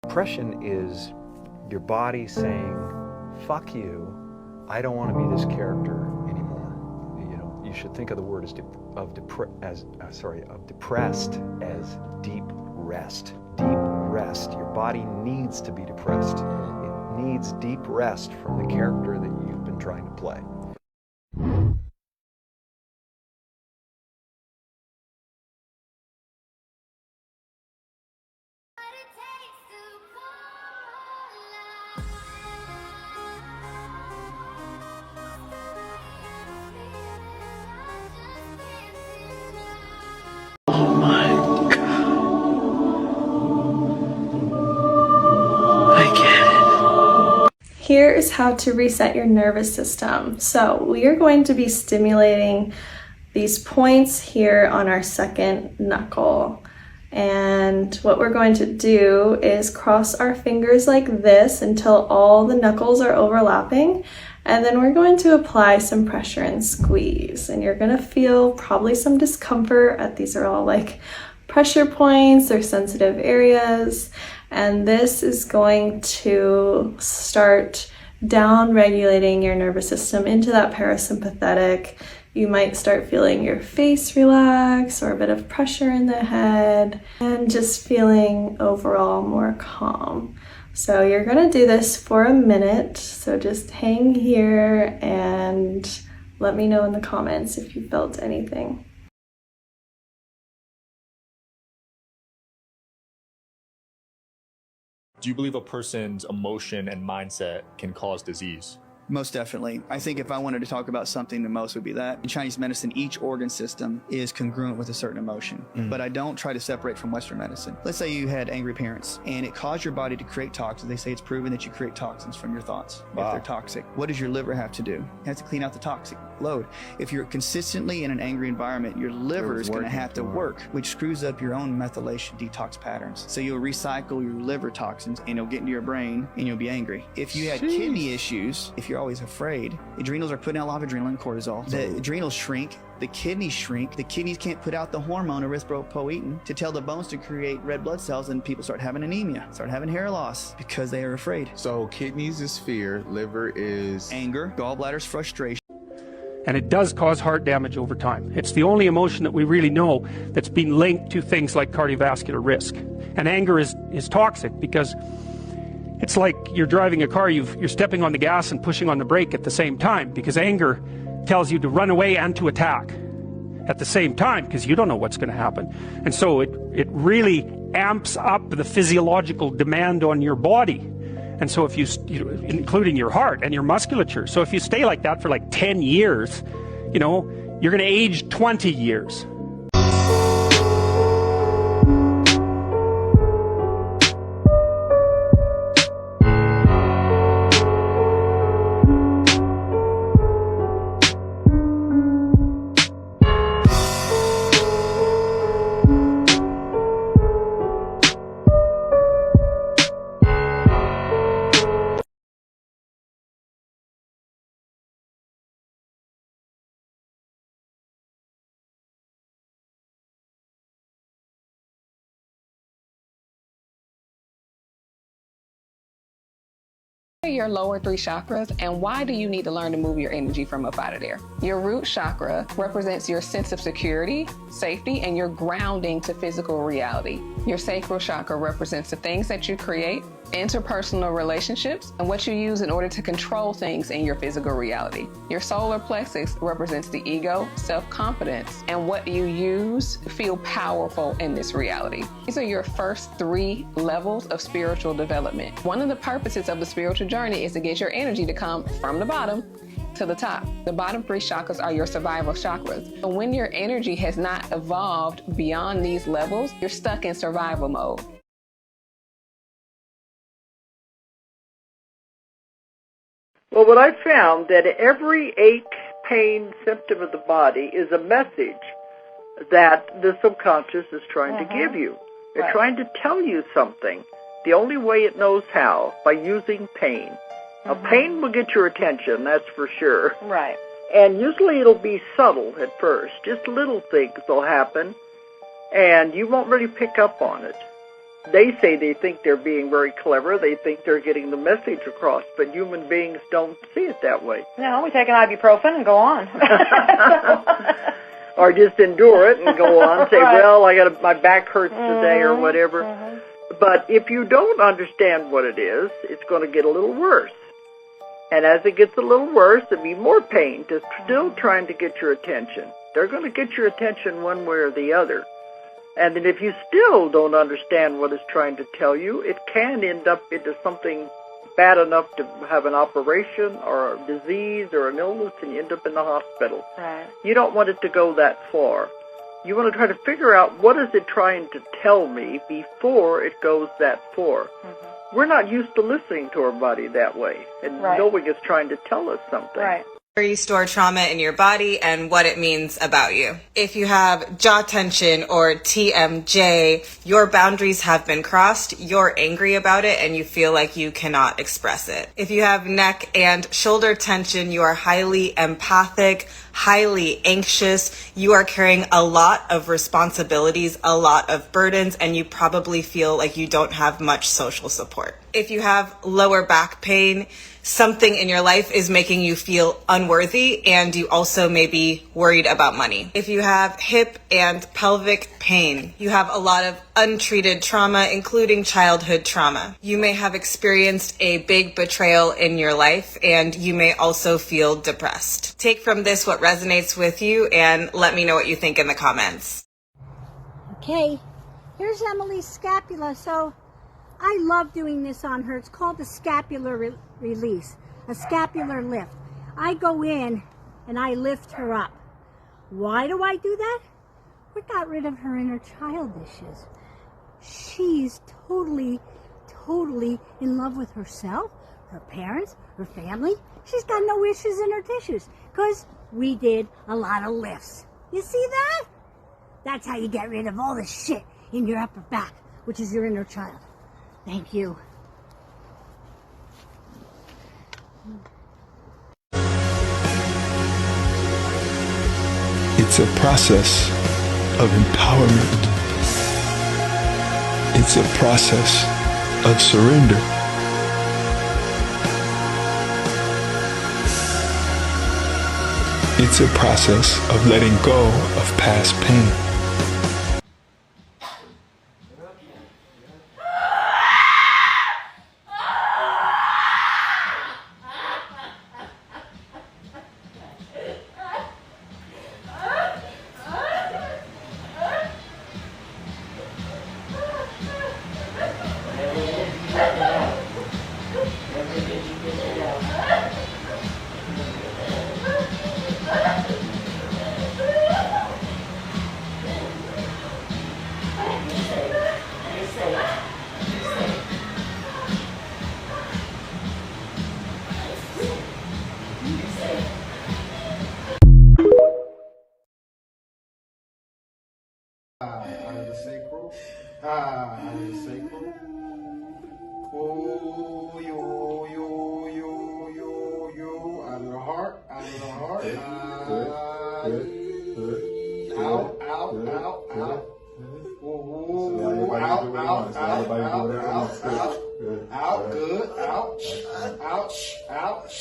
Depression is your body saying, fuck you, I don't want to be this character anymore. You know, you should think of the word of depressed as deep rest. Deep rest. Your body needs to be depressed. It needs deep rest from the character that you've been trying to play. Oh my God. I get it. Here is how to reset your nervous system. So we are going to be stimulating these points here on our second knuckle. And what we're going to do is cross our fingers like this until all the knuckles are overlapping. And then we're going to apply some pressure and squeeze. And you're gonna feel probably some discomfort. These are all like pressure points or sensitive areas. And this is going to start down regulating your nervous system into that parasympathetic. You might start feeling your face relax or a bit of pressure in the head and just feeling overall more calm. So you're gonna do this for a minute. So just hang here and let me know in the comments if you felt anything. Do you believe a person's emotion and mindset can cause disease? Most definitely. I think if I wanted to talk about something, the most would be that. In Chinese medicine, each organ system is congruent with a certain emotion. But I don't try to separate from Western medicine. Let's say you had angry parents and it caused your body to create toxins. They say it's proven that you create toxins from your thoughts if they're toxic. What does your liver have to do? It has to clean out the toxic load. If you're consistently in an angry environment, your liver is going to have to work, which screws up your own methylation detox patterns. So you'll recycle your liver toxins and it'll get into your brain and you'll be angry. If you had kidney issues, if you're always afraid, adrenals are putting out a lot of adrenaline and cortisol. The adrenals shrink, the kidneys shrink, the kidneys can't put out the hormone erythropoietin to tell the bones to create red blood cells, and people start having anemia, start having hair loss because they are afraid. So kidneys is fear, liver is anger, gallbladder's frustration. And it does cause heart damage over time. It's the only emotion that we really know that's been linked to things like cardiovascular risk. And anger is toxic because it's like you're driving a car, you're stepping on the gas and pushing on the brake at the same time, because anger tells you to run away and to attack at the same time because you don't know what's going to happen. And so it really amps up the physiological demand on your body. And so if you including your heart and your musculature. So if you stay like that for like 10 years, you know, you're going to age 20 years. Your lower three chakras, and why do you need to learn to move your energy from up out of there? Your root chakra represents your sense of security, safety, and your grounding to physical reality. Your sacral chakra represents the things that you create, interpersonal relationships, and what you use in order to control things in your physical reality. Your solar plexus represents the ego, self-confidence, and what you use to feel powerful in this reality. These are your first 3 levels of spiritual development. One of the purposes of the spiritual journey is to get your energy to come from the bottom to the top. The bottom 3 chakras are your survival chakras. And when your energy has not evolved beyond these levels, you're stuck in survival mode. Well, what I found that every ache, pain, symptom of the body is a message that the subconscious is trying to give you. They're trying to tell you something. The only way it knows how, by using pain. Now, pain will get your attention, that's for sure. Right. And usually it'll be subtle at first. Just little things will happen, and you won't really pick up on it. they say they think they're being very clever. They think they're getting the message across, but human beings don't see it that way. No, we take an ibuprofen and go on. Or just endure it and go on. Say, Right. well, my back hurts today or whatever. But if you don't understand what it is, it's going to get a little worse. And as it gets a little worse, there'll be more pain to still trying to get your attention. They're going to get your attention one way or the other. And then if you still don't understand what it's trying to tell you, it can end up into something bad enough to have an operation or a disease or an illness, and you end up in the hospital. Right. You don't want it to go that far. You want to try to figure out what is it trying to tell me before it goes that far. We're not used to listening to our body that way, and knowing it's trying to tell us something. Right. Where you store trauma in your body and what it means about you. If you have jaw tension or TMJ, your boundaries have been crossed, you're angry about it, and you feel like you cannot express it. If you have neck and shoulder tension, you are highly empathic, highly anxious, you are carrying a lot of responsibilities, a lot of burdens, and you probably feel like you don't have much social support. If you have lower back pain, something in your life is making you feel unworthy, and you also may be worried about money. If you have hip and pelvic pain, you have a lot of untreated trauma, including childhood trauma. You may have experienced a big betrayal in your life, and you may also feel depressed. Take from this what resonates with you, and let me know what you think in the comments. Okay, here's Emily's scapula. So I love doing this on her. It's called the scapular release, a scapular lift. I go in and I lift her up. Why do I do that? We got rid of her inner child issues. She's totally in love with herself, her parents, her family. She's got no issues in her tissues because we did a lot of lifts. You see that? That's how you get rid of all the shit in your upper back, which is your inner child. Thank you. It's a process of empowerment. It's a process of surrender. It's a process of letting go of past pain. Out of the sacral. Out of the sacral. Oh, yo, yo, yo, yo, yo. Out of the heart. Out of the heart. Out, out, out, out. Oh, out, out, out, out, out, out. Out, good. Out, out, out.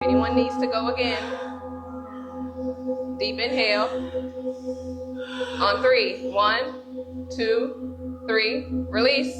Anyone needs to go again. Deep inhale. On 3. 1, 2, 3. Release.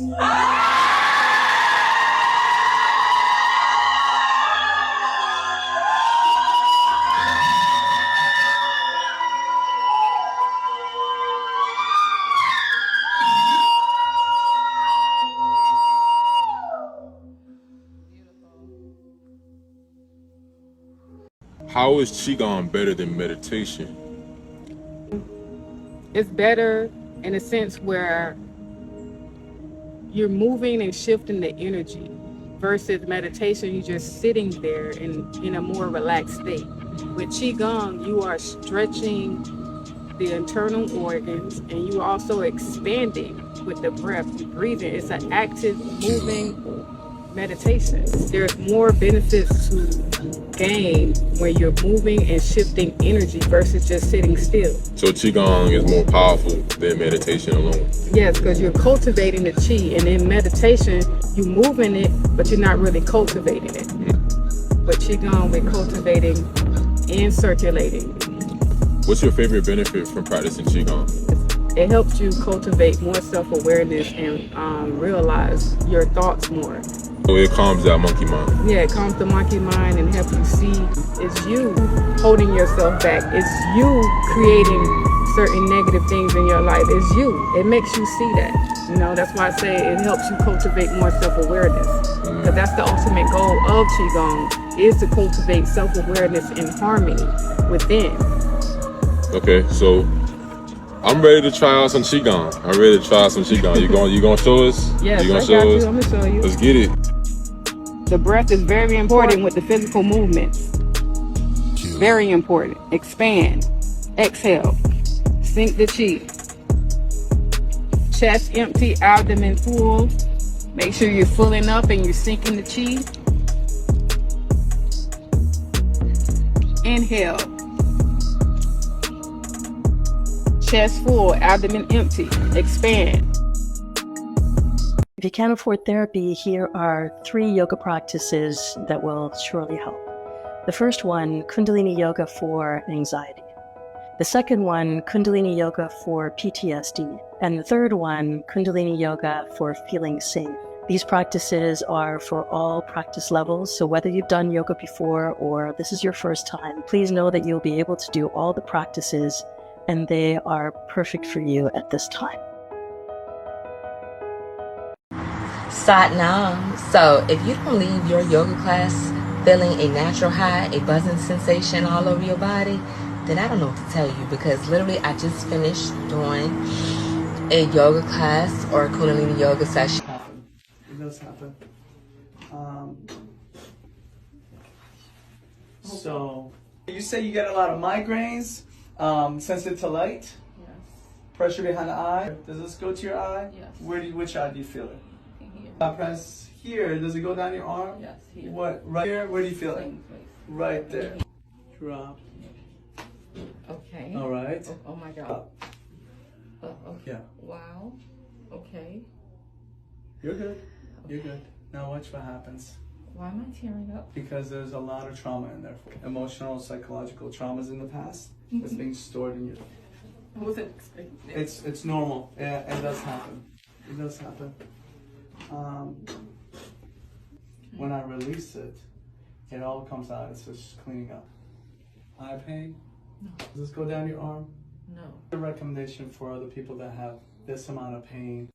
How is Qigong better than meditation? It's better in a sense where you're moving and shifting the energy versus meditation, you're just sitting there in a more relaxed state. With Qigong, you are stretching the internal organs and you are also expanding with the breath. You're breathing. It's an active, moving meditation. There's more benefits to gain when you're moving and shifting energy versus just sitting still. So Qigong is more powerful than meditation alone? Yes, because you're cultivating the Qi, and in meditation, you're moving it, but you're not really cultivating it. But Qigong, we're cultivating and circulating. What's your favorite benefit from practicing Qigong? It helps you cultivate more self-awareness and realize your thoughts more. So it calms that monkey mind? Yeah, it calms the monkey mind and helps you see it's you holding yourself back. It's you creating certain negative things in your life. It's you. It makes you see that. You know, that's why I say it helps you cultivate more self-awareness. Because that's the ultimate goal of Qigong, is to cultivate self-awareness and harmony within. Okay, so I'm ready to try out some Qigong. I'm ready to try some Qigong. You gonna show us? Yes, you gonna I show got us? you. I'm gonna show you. Let's get it. The breath is very important with the physical movements. Very important. Expand. Exhale. Sink the Qi. Chest empty, abdomen full. Make sure you're filling up and you're sinking the Qi. Inhale. Chest full, abdomen empty. Expand. If you can't afford therapy, here are 3 yoga practices that will surely help. The first one, Kundalini Yoga for anxiety. The second one, Kundalini Yoga for PTSD. And the third one, Kundalini Yoga for feeling safe. These practices are for all practice levels, so whether you've done yoga before or this is your first time, please know that you'll be able to do all the practices and they are perfect for you at this time. Sat Nam. So if you don't leave your yoga class feeling a natural high, a buzzing sensation all over your body, then I don't know what to tell you, because literally I just finished doing a yoga class or a Kundalini yoga session. It does happen. So you say you get a lot of migraines, sensitive to light, Yes. pressure behind the eye. Does this go to your eye? Yes. Which eye do you feel it? Here. Press here. Does it go down your arm? Yes, here. What? Right here? Where do you feel it? Same place. Right there. Drop. Okay. All right. Oh my God. Up. Okay. Yeah. Wow. Okay. You're good. You're good. Now watch what happens. Why am I tearing up? Because there's a lot of trauma in there. Emotional, psychological traumas in the past that's being stored in you. I wasn't expecting it. It's normal. Yeah, it does happen. It does happen. When I release it, it all comes out. It's just cleaning up. Eye pain? No. Does this go down your arm? No. A recommendation for other people that have this amount of pain.